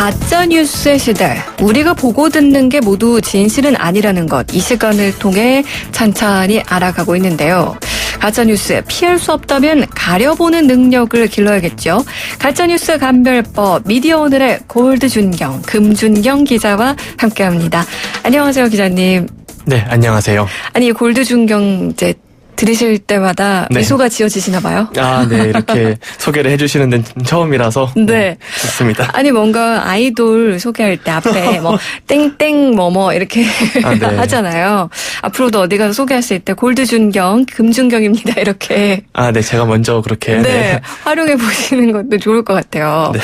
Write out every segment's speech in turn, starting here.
가짜뉴스의 시대. 우리가 보고 듣는 게 모두 진실은 아니라는 것. 이 시간을 통해 찬찬히 알아가고 있는데요. 가짜뉴스 피할 수 없다면 가려보는 능력을 길러야겠죠. 가짜뉴스 감별법 미디어 오늘의 골드준경, 금준경 기자와 함께합니다. 안녕하세요, 기자님. 네, 안녕하세요. 아니, 골드준경 이제 들으실 때마다 네. 미소가 지어지시나 봐요. 아, 네. 이렇게 소개를 해주시는 데는 처음이라서. 네. 좋습니다. 아니, 뭔가 아이돌 소개할 때 앞에 뭐, 땡땡 뭐뭐 이렇게 네. 하잖아요. 앞으로도 어디 가서 소개하실 때 골드준경, 금준경입니다. 이렇게. 아, 네. 제가 먼저 그렇게. 네. 활용해 보시는 것도 좋을 것 같아요. 네.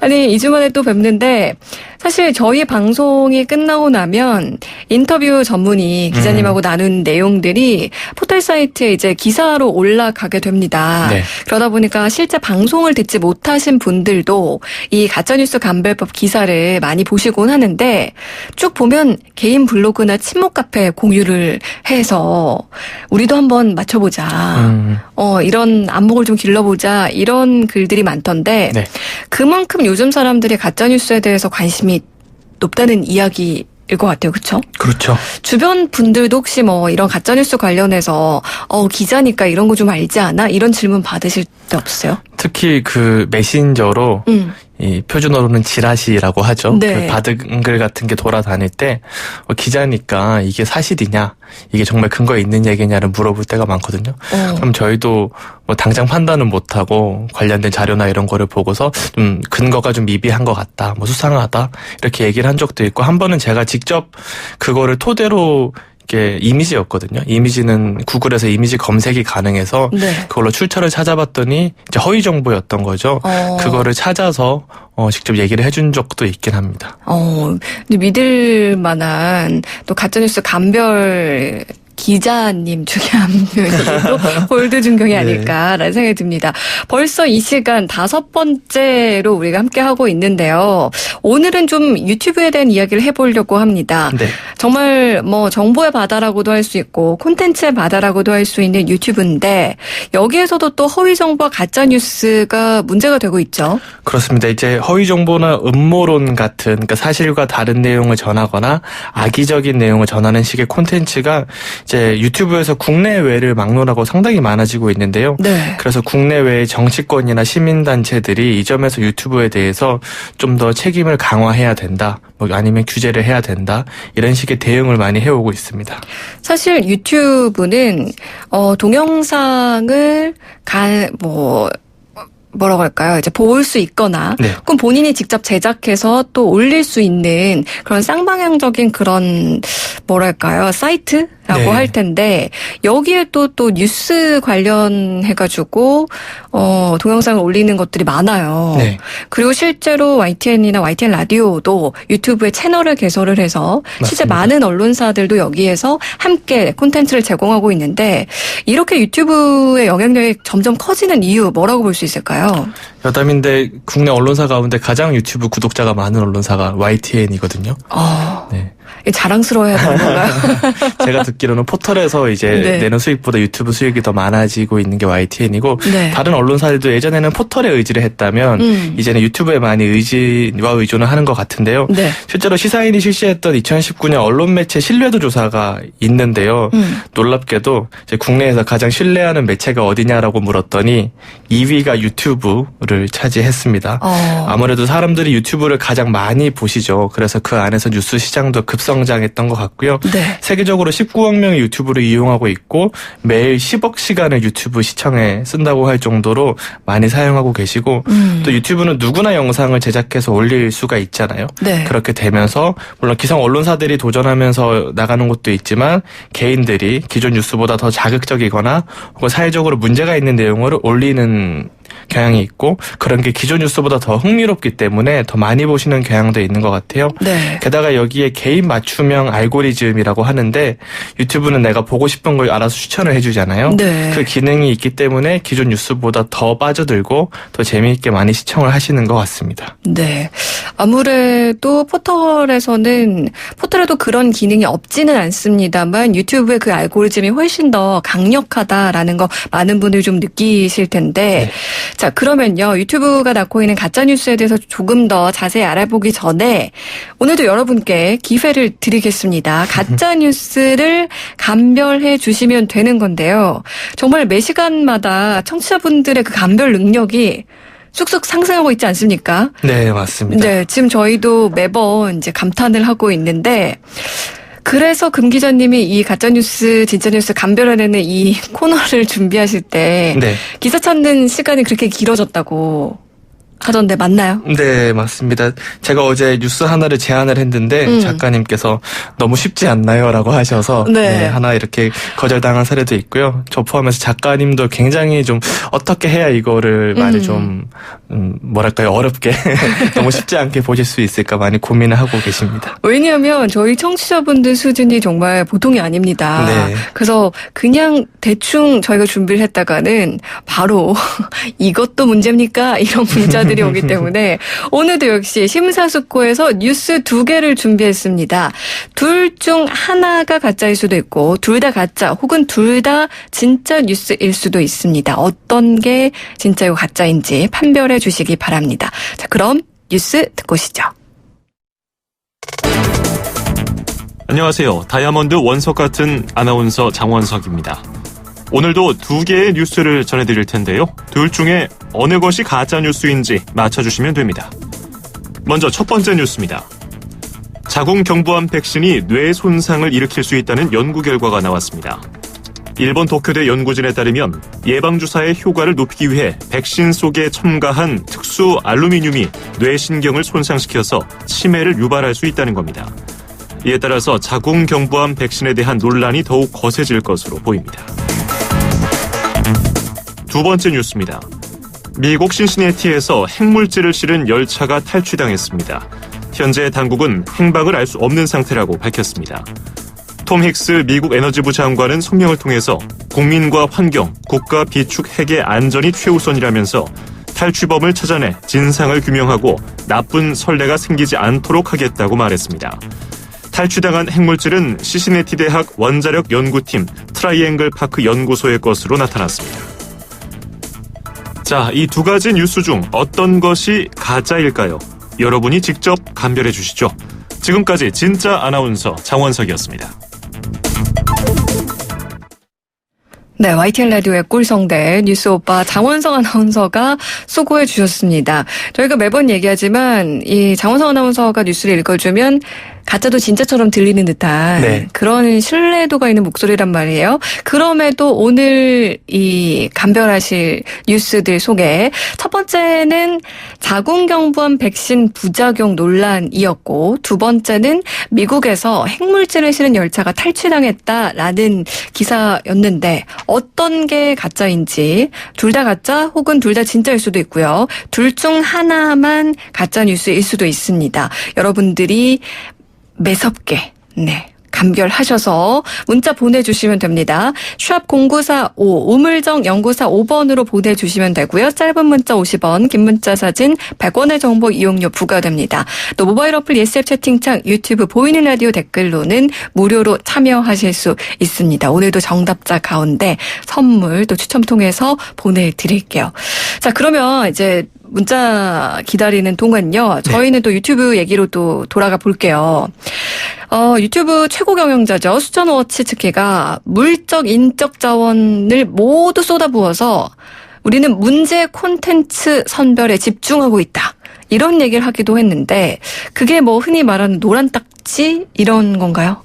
아니, 2주 만에 또 뵙는데, 사실 저희 방송이 끝나고 나면 인터뷰 전문의 기자님하고 나눈 내용들이 포털 사이트에 이제 기사로 올라가게 됩니다. 네. 그러다 보니까 실제 방송을 듣지 못하신 분들도 이 가짜뉴스 감별법 기사를 많이 보시곤 하는데 쭉 보면 개인 블로그나 친목 카페 공유를 해서 우리도 한번 맞춰보자. 이런 안목을 좀 길러보자. 이런 글들이 많던데 네. 그만큼 요즘 사람들이 가짜뉴스에 대해서 관심이 높다는 이야기일 것 같아요. 그렇죠? 그렇죠. 주변 분들도 혹시 뭐 이런 가짜뉴스 관련해서 기자니까 이런 거 좀 알지 않아? 이런 질문 받으실 때 없어요? 특히 그 메신저로 이 표준어로는 지라시라고 하죠. 네. 그 받은 글 같은 게 돌아다닐 때 기자니까 이게 사실이냐, 이게 정말 근거 있는 얘기냐를 물어볼 때가 많거든요. 그럼 저희도 뭐 당장 판단은 못하고 관련된 자료나 이런 거를 보고서 좀 근거가 좀 미비한 것 같다, 뭐 수상하다 이렇게 얘기를 한 적도 있고, 한 번은 제가 직접 그거를 토대로 이게 이미지였거든요. 이미지는 구글에서 이미지 검색이 가능해서 네. 그걸로 출처를 찾아봤더니 이제 허위 정보였던 거죠. 그거를 찾아서 직접 얘기를 해준 적도 있긴 합니다. 근데 믿을 만한 또 가짜뉴스 감별 기자님 중에 한 분이 또 골드준경이 아닐까라는 생각이 듭니다. 벌써 이 시간 5번째로 우리가 함께하고 있는데요. 오늘은 좀 유튜브에 대한 이야기를 해보려고 합니다. 네. 정말 뭐 정보의 바다라고도 할 수 있고 콘텐츠의 바다라고도 할 수 있는 유튜브인데 여기에서도 또 허위 정보와 가짜뉴스가 문제가 되고 있죠. 그렇습니다. 이제 허위 정보나 음모론 같은, 그러니까 사실과 다른 내용을 전하거나 악의적인 내용을 전하는 식의 콘텐츠가 이제 유튜브에서 국내외를 막론하고 상당히 많아지고 있는데요. 네. 그래서 국내외의 정치권이나 시민단체들이 이 점에서 유튜브에 대해서 좀 더 책임을 강화해야 된다, 뭐 아니면 규제를 해야 된다, 이런 식의 대응을 많이 해오고 있습니다. 사실 유튜브는 동영상을 뭐라고 할까요? 이제 볼 수 있거나, 네. 그럼 본인이 직접 제작해서 또 올릴 수 있는 그런 쌍방향적인 그런, 뭐랄까요? 사이트라고 네. 할 텐데, 여기에 또 뉴스 관련해가지고, 동영상을 올리는 것들이 많아요. 네. 그리고 실제로 YTN이나 YTN 라디오도 유튜브에 채널을 개설을 해서 실제 맞습니다. 많은 언론사들도 여기에서 함께 콘텐츠를 제공하고 있는데, 이렇게 유튜브의 영향력이 점점 커지는 이유 뭐라고 볼 수 있을까요? 여담인데 국내 언론사 가운데 가장 유튜브 구독자가 많은 언론사가 YTN이거든요. 네. 자랑스러워야 되는 건가요? 제가 듣기로는 포털에서 이제 네. 내는 수익보다 유튜브 수익이 더 많아지고 있는 게 YTN이고, 네. 다른 언론사들도 예전에는 포털에 의지를 했다면 이제는 유튜브에 많이 의지와 의존을 하는 것 같은데요. 네. 실제로 시사인이 실시했던 2019년 언론 매체 신뢰도 조사가 있는데요. 놀랍게도 이제 국내에서 가장 신뢰하는 매체가 어디냐라고 물었더니 2위가 유튜브를 차지했습니다. 아무래도 사람들이 유튜브를 가장 많이 보시죠. 그래서 그 안에서 뉴스 시장도 급성장했던 것 같고요. 네. 세계적으로 19억 명이 유튜브를 이용하고 있고 매일 10억 시간을 유튜브 시청에 쓴다고 할 정도로 많이 사용하고 계시고, 또 유튜브는 누구나 영상을 제작해서 올릴 수가 있잖아요. 네. 그렇게 되면서 물론 기성 언론사들이 도전하면서 나가는 것도 있지만 개인들이 기존 뉴스보다 더 자극적이거나 혹은 사회적으로 문제가 있는 내용을 올리는 경향이 있고, 그런 게 기존 뉴스보다 더 흥미롭기 때문에 더 많이 보시는 경향도 있는 것 같아요. 네. 게다가 여기에 개인 맞춤형 알고리즘이라고 하는데, 유튜브는 내가 보고 싶은 걸 알아서 추천을 해주잖아요. 네. 그 기능이 있기 때문에 기존 뉴스보다 더 빠져들고 더 재미있게 많이 시청을 하시는 것 같습니다. 네. 아무래도 포털에도 그런 기능이 없지는 않습니다만 유튜브의 그 알고리즘이 훨씬 더 강력하다라는 거 많은 분들이 좀 느끼실 텐데, 네. 자, 그러면요. 유튜브가 낳고 있는 가짜뉴스에 대해서 조금 더 자세히 알아보기 전에 오늘도 여러분께 기회를 드리겠습니다. 가짜뉴스를 감별해 주시면 되는 건데요. 정말 매 시간마다 청취자분들의 그 감별 능력이 쑥쑥 상승하고 있지 않습니까? 네, 맞습니다. 네, 지금 저희도 매번 이제 감탄을 하고 있는데 그래서 금 기자님이 이 가짜뉴스, 진짜뉴스 감별해내는 이 코너를 준비하실 때 네. 기사 찾는 시간이 그렇게 길어졌다고 하던데 맞나요? 네, 맞습니다. 제가 어제 뉴스 하나를 제안을 했는데 작가님께서 너무 쉽지 않나요? 라고 하셔서 네. 하나 이렇게 거절당한 사례도 있고요. 저 포함해서 작가님도 굉장히 좀 어떻게 해야 이거를 많이 좀 뭐랄까요? 어렵게 너무 쉽지 않게 보실 수 있을까 많이 고민을 하고 계십니다. 왜냐하면 저희 청취자분들 수준이 정말 보통이 아닙니다. 네. 그래서 그냥 대충 저희가 준비를 했다가는 바로 이것도 문제입니까? 이런 문자들이 오기 때문에 오늘도 역시 심사숙고해서 뉴스 2개를 준비했습니다. 둘 중 하나가 가짜일 수도 있고 둘 다 가짜 혹은 둘 다 진짜 뉴스일 수도 있습니다. 어떤 게 진짜이고 가짜인지 판별해 주시기 바랍니다. 자, 그럼 뉴스 듣고 오시죠. 안녕하세요. 다이아몬드 원석 같은 아나운서 장원석입니다. 오늘도 2개의 뉴스를 전해드릴 텐데요. 둘 중에 어느 것이 가짜뉴스인지 맞춰주시면 됩니다. 먼저 첫 번째 뉴스입니다. 자궁경부암 백신이 뇌 손상을 일으킬 수 있다는 연구 결과가 나왔습니다. 일본 도쿄대 연구진에 따르면 예방주사의 효과를 높이기 위해 백신 속에 첨가한 특수 알루미늄이 뇌신경을 손상시켜서 치매를 유발할 수 있다는 겁니다. 이에 따라서 자궁경부암 백신에 대한 논란이 더욱 거세질 것으로 보입니다. 두 번째 뉴스입니다. 미국 신시내티에서 핵물질을 실은 열차가 탈취당했습니다. 현재 당국은 행방을 알 수 없는 상태라고 밝혔습니다. 톰 힉스 미국 에너지부 장관은 성명을 통해서 국민과 환경, 국가 비축 핵의 안전이 최우선이라면서 탈취범을 찾아내 진상을 규명하고 나쁜 선례가 생기지 않도록 하겠다고 말했습니다. 탈취당한 핵물질은 시시내티 대학 원자력 연구팀 트라이앵글 파크 연구소의 것으로 나타났습니다. 자, 이 2가지 뉴스 중 어떤 것이 가짜일까요? 여러분이 직접 감별해 주시죠. 지금까지 진짜 아나운서 장원석이었습니다. 네, YTN 라디오의 꿀성대 뉴스 오빠 장원석 아나운서가 수고해 주셨습니다. 저희가 매번 얘기하지만 이 장원석 아나운서가 뉴스를 읽어주면 가짜도 진짜처럼 들리는 듯한 네. 그런 신뢰도가 있는 목소리란 말이에요. 그럼에도 오늘 이 감별하실 뉴스들 소개. 첫 번째는 자궁경부암 백신 부작용 논란이었고 두 번째는 미국에서 핵물질을 실은 열차가 탈취당했다라는 기사였는데 어떤 게 가짜인지 둘 다 가짜 혹은 둘 다 진짜일 수도 있고요. 둘 중 하나만 가짜 뉴스일 수도 있습니다. 여러분들이 매섭게 감별하셔서 문자 보내주시면 됩니다. 샵 0945 우물정 연구사 5번으로 보내주시면 되고요. 짧은 문자 50원, 긴 문자 사진 100원의 정보 이용료 부과됩니다. 또 모바일 어플 예스앱 채팅창 유튜브 보이는 라디오 댓글로는 무료로 참여하실 수 있습니다. 오늘도 정답자 가운데 선물 또 추첨 통해서 보내드릴게요. 자, 그러면 이제 문자 기다리는 동안요. 저희는 또 유튜브 얘기로 또 돌아가 볼게요. 유튜브 최고 경영자죠. 수전워치 측회가 물적, 인적 자원을 모두 쏟아부어서 우리는 문제 콘텐츠 선별에 집중하고 있다. 이런 얘기를 하기도 했는데 그게 뭐 흔히 말하는 노란 딱지 이런 건가요?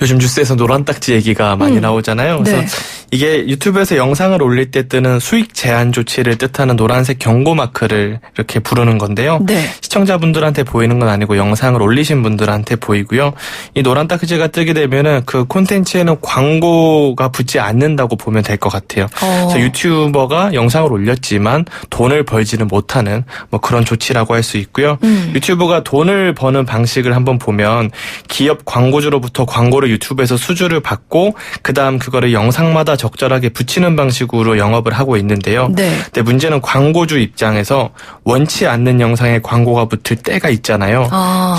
요즘 뉴스에서 노란 딱지 얘기가 많이 나오잖아요. 그래서 네. 이게 유튜브에서 영상을 올릴 때 뜨는 수익 제한 조치를 뜻하는 노란색 경고 마크를 이렇게 부르는 건데요. 네. 시청자분들한테 보이는 건 아니고 영상을 올리신 분들한테 보이고요. 이 노란 딱지가 뜨게 되면은 그 콘텐츠에는 광고가 붙지 않는다고 보면 될 것 같아요. 그래서 유튜버가 영상을 올렸지만 돈을 벌지는 못하는 뭐 그런 조치라고 할 수 있고요. 유튜브가 돈을 버는 방식을 한번 보면 기업 광고주로부터 광고를 유튜브에서 수주를 받고 그다음 그거를 영상마다 적절하게 붙이는 방식으로 영업을 하고 있는데요. 네. 근데 문제는 광고주 입장에서 원치 않는 영상에 광고가 붙을 때가 있잖아요.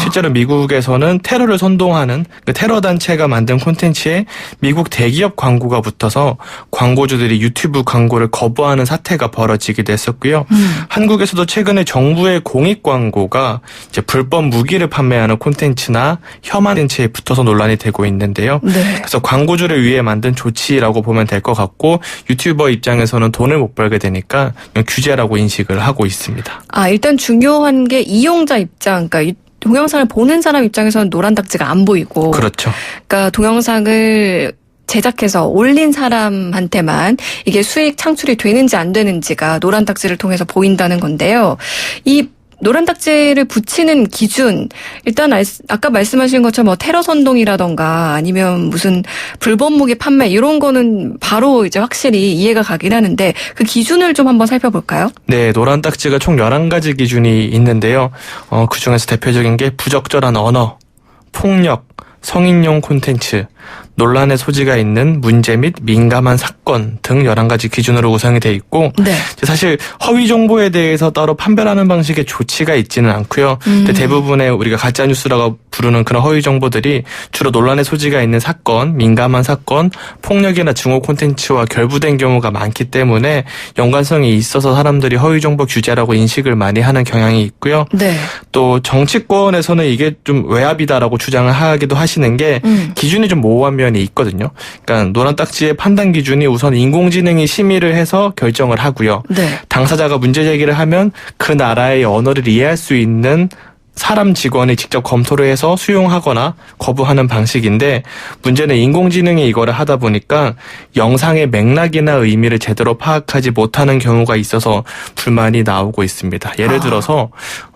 실제로 미국에서는 테러를 선동하는 그 테러 단체가 만든 콘텐츠에 미국 대기업 광고가 붙어서 광고주들이 유튜브 광고를 거부하는 사태가 벌어지기도 했었고요. 한국에서도 최근에 정부의 공익 광고가 이제 불법 무기를 판매하는 콘텐츠나 혐한 콘텐츠에 붙어서 논란이 되고 있는데요. 네. 그래서 광고주를 위해 만든 조치라고 보면 될 것 같고 유튜버 입장에서는 돈을 못 벌게 되니까 그냥 규제라고 인식을 하고 있습니다. 일단 중요한 게 이용자 입장, 그러니까 동영상을 보는 사람 입장에서는 노란 딱지가 안 보이고. 그렇죠. 그러니까 동영상을 제작해서 올린 사람한테만 이게 수익 창출이 되는지 안 되는지가 노란 딱지를 통해서 보인다는 건데요. 이 노란 딱지를 붙이는 기준, 일단 아까 말씀하신 것처럼 뭐 테러 선동이라던가 아니면 무슨 불법 무기 판매 이런 거는 바로 이제 확실히 이해가 가긴 하는데 그 기준을 좀 한번 살펴볼까요? 네, 노란 딱지가 총 11가지 기준이 있는데요. 그 중에서 대표적인 게 부적절한 언어, 폭력, 성인용 콘텐츠, 논란의 소지가 있는 문제 및 민감한 사건 등 11가지 기준으로 구성이 돼 있고 네. 사실 허위 정보에 대해서 따로 판별하는 방식의 조치가 있지는 않고요. 근데 대부분의 우리가 가짜 뉴스라고 부르는 그런 허위 정보들이 주로 논란의 소지가 있는 사건, 민감한 사건, 폭력이나 증오 콘텐츠와 결부된 경우가 많기 때문에 연관성이 있어서 사람들이 허위 정보 규제라고 인식을 많이 하는 경향이 있고요. 네. 또 정치권에서는 이게 좀 외압이다라고 주장을 하기도 하시는 게 기준이 좀 모호한 면이 있거든요. 그러니까 노란 딱지의 판단 기준이 우선 인공지능이 심의를 해서 결정을 하고요. 네. 당사자가 문제 제기를 하면 그 나라의 언어를 이해할 수 있는 사람 직원이 직접 검토를 해서 수용하거나 거부하는 방식인데 문제는 인공지능이 이거를 하다 보니까 영상의 맥락이나 의미를 제대로 파악하지 못하는 경우가 있어서 불만이 나오고 있습니다. 예를 들어서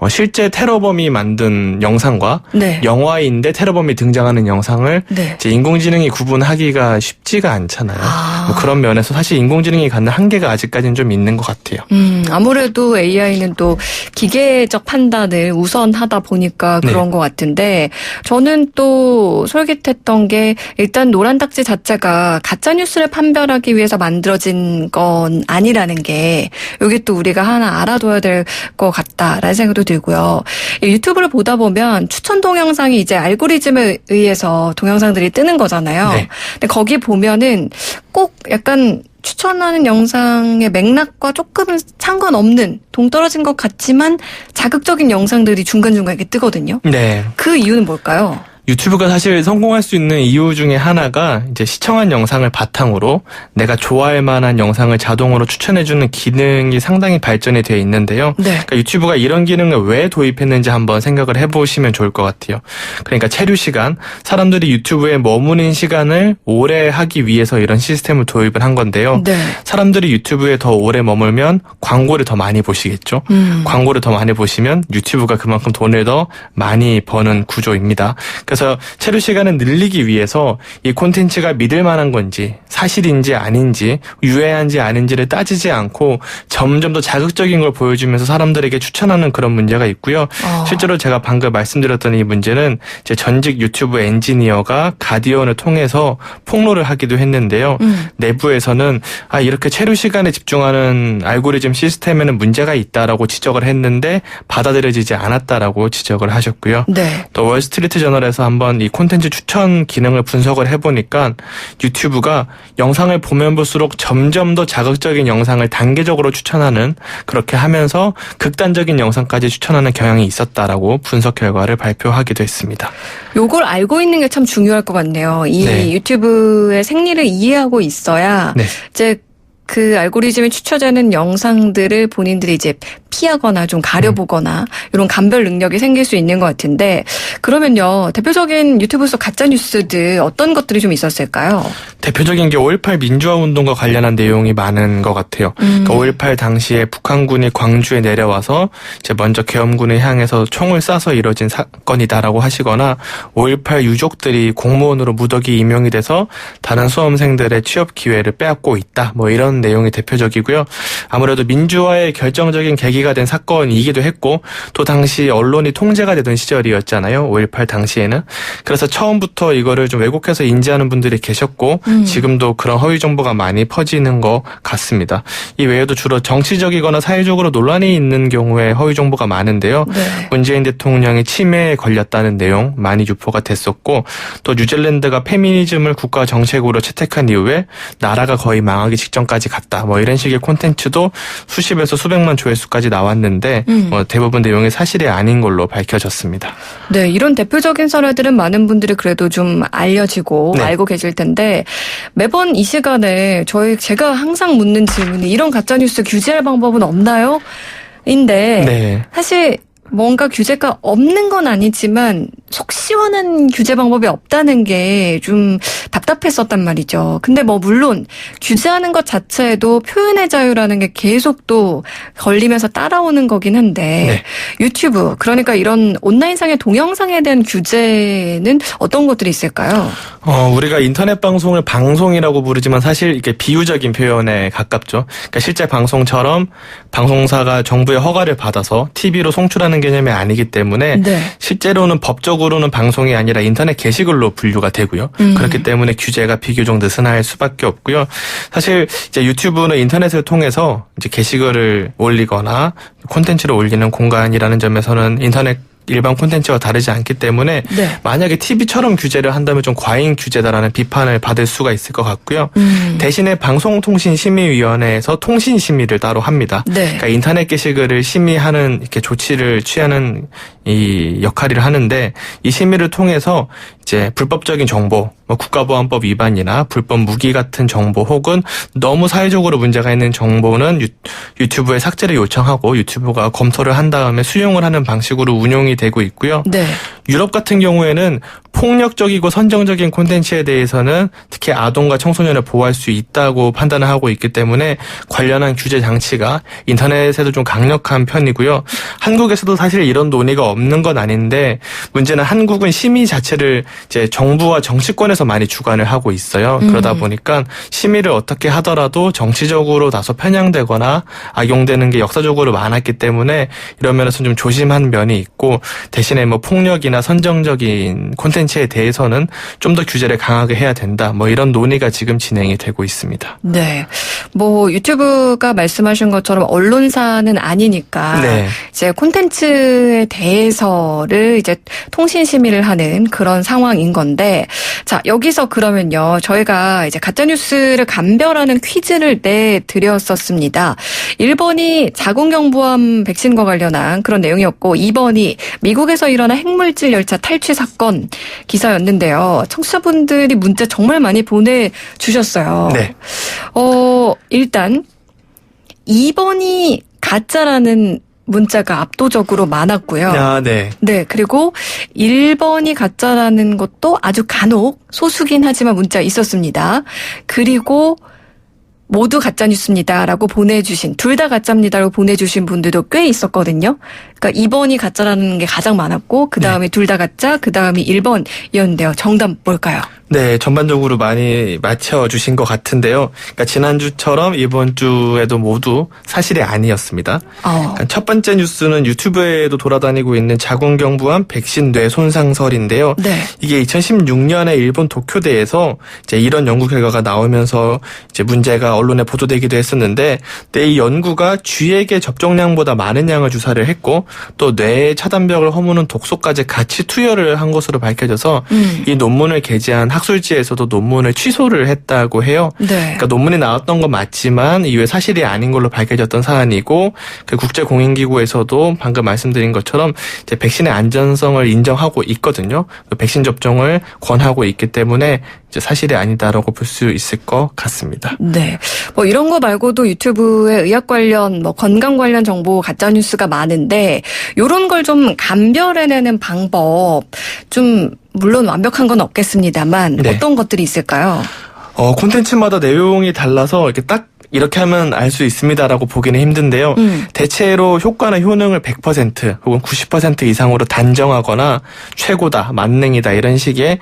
실제 테러범이 만든 영상과 네. 영화인데 테러범이 등장하는 영상을 네. 이제 인공지능이 구분하기가 쉽지가 않잖아요. 뭐 그런 면에서 사실 인공지능이 갖는 한계가 아직까지는 좀 있는 것 같아요. 아무래도 AI는 또 기계적 판단을 우선하다 보니까 그런 것 같은데 저는 또 솔깃했던 게 일단 노란 딱지 자체가 가짜 뉴스를 판별하기 위해서 만들어진 건 아니라는 게 이게 또 우리가 하나 알아둬야 될 것 같다라는 생각도 들고요. 유튜브를 보다 보면 추천 동영상이 이제 알고리즘에 의해서 동영상들이 뜨는 거잖아요. 네. 근데 거기 보면은 꼭 약간 추천하는 영상의 맥락과 조금은 상관없는 동떨어진 것 같지만 자극적인 영상들이 중간중간 이렇게 뜨거든요. 네. 그 이유는 뭘까요? 유튜브가 사실 성공할 수 있는 이유 중에 하나가 이제 시청한 영상을 바탕으로 내가 좋아할 만한 영상을 자동으로 추천해주는 기능이 상당히 발전이 되어 있는데요. 네. 그러니까 유튜브가 이런 기능을 왜 도입했는지 한번 생각을 해보시면 좋을 것 같아요. 그러니까 체류 시간, 사람들이 유튜브에 머무는 시간을 오래 하기 위해서 이런 시스템을 도입을 한 건데요. 네. 사람들이 유튜브에 더 오래 머물면 광고를 더 많이 보시겠죠. 광고를 더 많이 보시면 유튜브가 그만큼 돈을 더 많이 버는 구조입니다. 그래서 체류 시간을 늘리기 위해서 이 콘텐츠가 믿을 만한 건지 사실인지 아닌지 유해한지 아닌지를 따지지 않고 점점 더 자극적인 걸 보여주면서 사람들에게 추천하는 그런 문제가 있고요. 실제로 제가 방금 말씀드렸던 이 문제는 제 전직 유튜브 엔지니어가 가디언을 통해서 폭로를 하기도 했는데요. 내부에서는 이렇게 체류 시간에 집중하는 알고리즘 시스템에는 문제가 있다라고 지적을 했는데 받아들여지지 않았다라고 지적을 하셨고요. 네. 또 월스트리트 저널에서 한번 이 콘텐츠 추천 기능을 분석을 해보니까 유튜브가 영상을 보면 볼수록 점점 더 자극적인 영상을 단계적으로 추천하는 그렇게 하면서 극단적인 영상까지 추천하는 경향이 있었다라고 분석 결과를 발표하기도 했습니다. 요걸 알고 있는 게 참 중요할 것 같네요. 이 네. 유튜브의 생리를 이해하고 있어야 네. 이제 그 알고리즘이 추천되는 영상들을 본인들이 이제 피하거나 좀 가려보거나 이런 감별 능력이 생길 수 있는 것 같은데 그러면요 대표적인 유튜브 속 가짜 뉴스들 어떤 것들이 좀 있었을까요? 대표적인 게 5.18 민주화 운동과 관련한 내용이 많은 것 같아요. 그러니까 5.18 당시에 북한군이 광주에 내려와서 이제 먼저 계엄군을 향해서 총을 쏴서 이뤄진 사건이다라고 하시거나 5.18 유족들이 공무원으로 무더기 임용이 돼서 다른 수험생들의 취업 기회를 빼앗고 있다. 뭐 이런 이런 내용이 대표적이고요. 아무래도 민주화의 결정적인 계기가 된 사건이기도 했고 또 당시 언론이 통제가 되던 시절이었잖아요. 5.18 당시에는. 그래서 처음부터 이거를 좀 왜곡해서 인지하는 분들이 계셨고 지금도 그런 허위 정보가 많이 퍼지는 것 같습니다. 이 외에도 주로 정치적이거나 사회적으로 논란이 있는 경우에 허위 정보가 많은데요. 네. 문재인 대통령이 치매에 걸렸다는 내용 많이 유포가 됐었고 또 뉴질랜드가 페미니즘을 국가 정책으로 채택한 이후에 나라가 거의 망하기 직전까지 갔다. 뭐 이런 식의 콘텐츠도 수십에서 수백만 조회수까지 나왔는데 대부분 내용이 사실이 아닌 걸로 밝혀졌습니다. 네, 이런 대표적인 사례들은 많은 분들이 그래도 좀 알려지고 네. 알고 계실 텐데 매번 이 시간에 제가 항상 묻는 질문이 이런 가짜뉴스 규제할 방법은 없나요? 인데 네. 사실 뭔가 규제가 없는 건 아니지만 속 시원한 규제 방법이 없다는 게 좀 답답했었단 말이죠. 근데 뭐 물론 규제하는 것 자체도 표현의 자유라는 게 계속 또 걸리면서 따라오는 거긴 한데 네. 유튜브 그러니까 이런 온라인상의 동영상에 대한 규제는 어떤 것들이 있을까요? 우리가 인터넷 방송을 방송이라고 부르지만 사실 이게 비유적인 표현에 가깝죠. 그러니까 실제 방송처럼 방송사가 정부의 허가를 받아서 TV로 송출하는 개념이 아니기 때문에 네. 실제로는 법적으로는 방송이 아니라 인터넷 게시글로 분류가 되고요. 그렇기 때문에 규제가 비교적 느슨할 수밖에 없고요. 사실 이제 유튜브는 인터넷을 통해서 이제 게시글을 올리거나 콘텐츠를 올리는 공간이라는 점에서는 인터넷 일반 콘텐츠와 다르지 않기 때문에 네. 만약에 TV처럼 규제를 한다면 좀 과잉 규제다라는 비판을 받을 수가 있을 것 같고요. 대신에 방송통신심의위원회에서 통신심의를 따로 합니다. 네. 그러니까 인터넷 게시글을 심의하는 이렇게 조치를 취하는 이 역할을 하는데 이 심의를 통해서 이제 불법적인 정보, 뭐 국가보안법 위반이나 불법 무기 같은 정보 혹은 너무 사회적으로 문제가 있는 정보는 유튜브에 삭제를 요청하고 유튜브가 검토를 한 다음에 수용을 하는 방식으로 운용이 되고 있고요. 네. 유럽 같은 경우에는 폭력적이고 선정적인 콘텐츠에 대해서는 특히 아동과 청소년을 보호할 수 있다고 판단을 하고 있기 때문에 관련한 규제 장치가 인터넷에도 좀 강력한 편이고요. 한국에서도 사실 이런 논의가 없는 건 아닌데 문제는 한국은 심의 자체를 이제 정부와 정치권에서 많이 주관을 하고 있어요. 그러다 보니까 심의를 어떻게 하더라도 정치적으로 다소 편향되거나 악용되는 게 역사적으로 많았기 때문에 이런 면에서 좀 조심한 면이 있고 대신에 뭐 폭력이나 선정적인 콘텐츠에 대해서는 좀 더 규제를 강하게 해야 된다. 뭐 이런 논의가 지금 진행이 되고 있습니다. 네. 뭐 유튜브가 말씀하신 것처럼 언론사는 아니니까 네. 이제 콘텐츠에 대해서를 이제 통신 심의를 하는 그런 상황인 건데 자, 여기서 그러면요. 저희가 이제 가짜 뉴스를 감별하는 퀴즈를 내드렸었습니다. 1번이 자궁경부암 백신과 관련한 그런 내용이었고 2번이 미국에서 일어난 핵물질 열차 탈취 사건 기사였는데요. 청취자분들이 문자 정말 많이 보내주셨어요. 네. 일단 2번이 가짜라는 문자가 압도적으로 많았고요. 아, 네. 네, 그리고 1번이 가짜라는 것도 아주 간혹 소수긴 하지만 문자 있었습니다. 그리고 모두 가짜뉴스입니다라고 보내주신, 둘 다 가짜입니다라고 보내주신 분들도 꽤 있었거든요. 그러니까 2번이 가짜라는 게 가장 많았고 그 다음에 둘 다 가짜, 그 다음이 1번이었는데요. 정답 뭘까요? 네, 전반적으로 많이 맞춰주신 것 같은데요. 그러니까 지난주처럼 이번 주에도 모두 사실이 아니었습니다. 그러니까 첫 번째 뉴스는 유튜브에도 돌아다니고 있는 자궁경부암 백신 뇌 손상설인데요. 네. 이게 2016년에 일본 도쿄대에서 이제 이런 연구 결과가 나오면서 이제 문제가 언론에 보도되기도 했었는데, 이 연구가 쥐에게 접종량보다 많은 양을 주사를 했고 또 뇌의 차단벽을 허무는 독소까지 같이 투여를 한 것으로 밝혀져서 이 논문을 게재한 학술지에서도 논문을 취소를 했다고 해요. 네. 그러니까 논문이 나왔던 건 맞지만 이후에 사실이 아닌 걸로 밝혀졌던 사안이고, 그 국제공인기구에서도 방금 말씀드린 것처럼 이제 백신의 안전성을 인정하고 있거든요. 그 백신 접종을 권하고 있기 때문에 이제 사실이 아니다라고 볼 수 있을 것 같습니다. 네. 뭐 이런 거 말고도 유튜브에 의학 관련, 뭐 건강 관련 정보, 가짜 뉴스가 많은데 요런 걸 좀 감별해내는 방법 좀 물론 완벽한 건 없겠습니다만 네. 어떤 것들이 있을까요? 콘텐츠마다 내용이 달라서 이렇게 딱 이렇게 하면 알 수 있습니다라고 보기는 힘든데요. 대체로 효과나 효능을 100% 혹은 90% 이상으로 단정하거나 최고다, 만능이다 이런 식의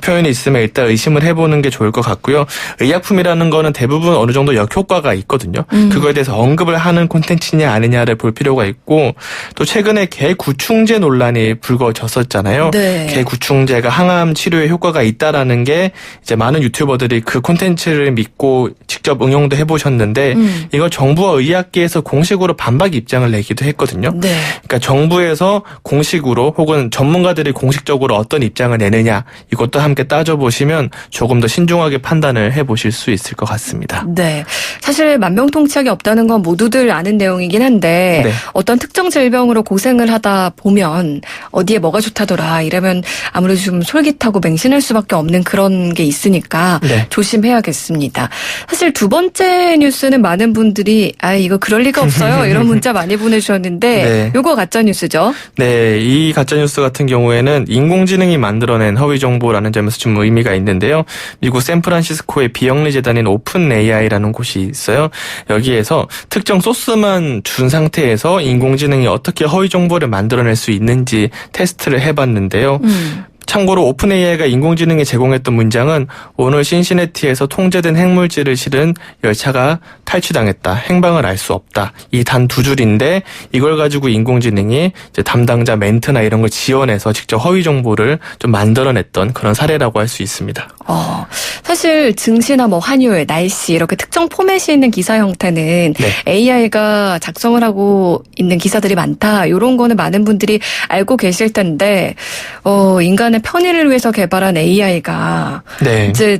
표현이 있으면 일단 의심을 해보는 게 좋을 것 같고요. 의약품이라는 거는 대부분 어느 정도 역효과가 있거든요. 그거에 대해서 언급을 하는 콘텐츠냐 아니냐를 볼 필요가 있고 또 최근에 개구충제 논란이 불거졌었잖아요. 네. 개구충제가 항암 치료에 효과가 있다라는 게 이제 많은 유튜버들이 그 콘텐츠를 믿고 직접 응용도 해보셨는데 이걸 정부와 의학계에서 공식으로 반박 입장을 내기도 했거든요. 네. 그러니까 정부에서 공식으로 혹은 전문가들이 공식적으로 어떤 입장을 내느냐 이것도 함께 따져보시면 조금 더 신중하게 판단을 해보실 수 있을 것 같습니다. 네. 사실 만병통치약이 없다는 건 모두들 아는 내용이긴 한데 네. 어떤 특정 질병으로 고생을 하다 보면 어디에 뭐가 좋다더라 이러면 아무래도 좀 솔깃하고 맹신할 수밖에 없는 그런 게 있으니까 네. 조심해야겠습니다. 사실 두 번째 뉴스는 많은 분들이 이거 그럴 리가 없어요. 이런 문자 많이 보내주셨는데 네. 요거 가짜 뉴스죠. 네, 이 가짜뉴스 같은 경우에는 인공지능이 만들어낸 허위 정보라는 점에서 좀 의미가 있는데요. 미국 샌프란시스코의 비영리 재단인 오픈 AI라는 곳이 있어요. 여기에서 특정 소스만 준 상태에서 인공지능이 어떻게 허위 정보를 만들어낼 수 있는지 테스트를 해봤는데요. 참고로 오픈AI가 인공지능에 제공했던 문장은 오늘 신시내티에서 통제된 핵물질을 실은 열차가 탈취당했다. 행방을 알 수 없다. 이 단 두 줄인데 이걸 가지고 인공지능이 이제 담당자 멘트나 이런 걸 지원해서 직접 허위 정보를 좀 만들어냈던 그런 사례라고 할 수 있습니다. 사실 증시나 뭐 환율, 날씨 이렇게 특정 포맷이 있는 기사 형태는 네. AI가 작성을 하고 있는 기사들이 많다. 이런 거는 많은 분들이 알고 계실 텐데 인간의 편의를 위해서 개발한 AI가 네. 이제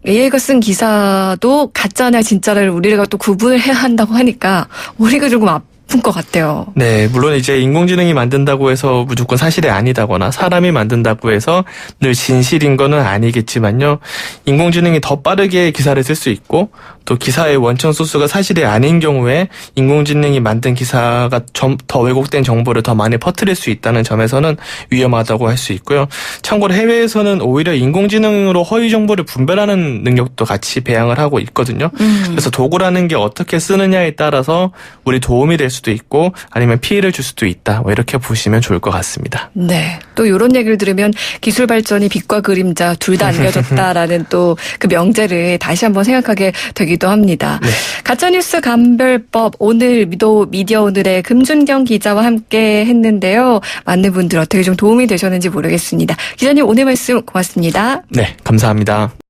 AI가 쓴 기사도 가짜냐 진짜를 우리가 또 구분해야 한다고 하니까 우리가 조금 아픈 것 같아요. 네, 물론 이제 인공지능이 만든다고 해서 무조건 사실이 아니다거나 사람이 만든다고 해서 늘 진실인 거는 아니겠지만요. 인공지능이 더 빠르게 기사를 쓸 수 있고 또 기사의 원천 소스가 사실이 아닌 경우에 인공지능이 만든 기사가 더 왜곡된 정보를 더 많이 퍼뜨릴 수 있다는 점에서는 위험하다고 할 수 있고요. 참고로 해외에서는 오히려 인공지능으로 허위 정보를 분별하는 능력도 같이 배양을 하고 있거든요. 그래서 도구라는 게 어떻게 쓰느냐에 따라서 우리 도움이 될 수도 있고 아니면 피해를 줄 수도 있다. 뭐 이렇게 보시면 좋을 것 같습니다. 네. 또 이런 얘기를 들으면 기술 발전이 빛과 그림자 둘 다 안겨줬다라는 또 그 명제를 다시 한번 생각하게 되기도 합니다. 네. 가짜뉴스 감별법 오늘도 미디어 오늘의 금준경 기자와 함께 했는데요. 많은 분들 어떻게 좀 도움이 되셨는지 모르겠습니다. 기자님 오늘 말씀 고맙습니다. 네, 감사합니다.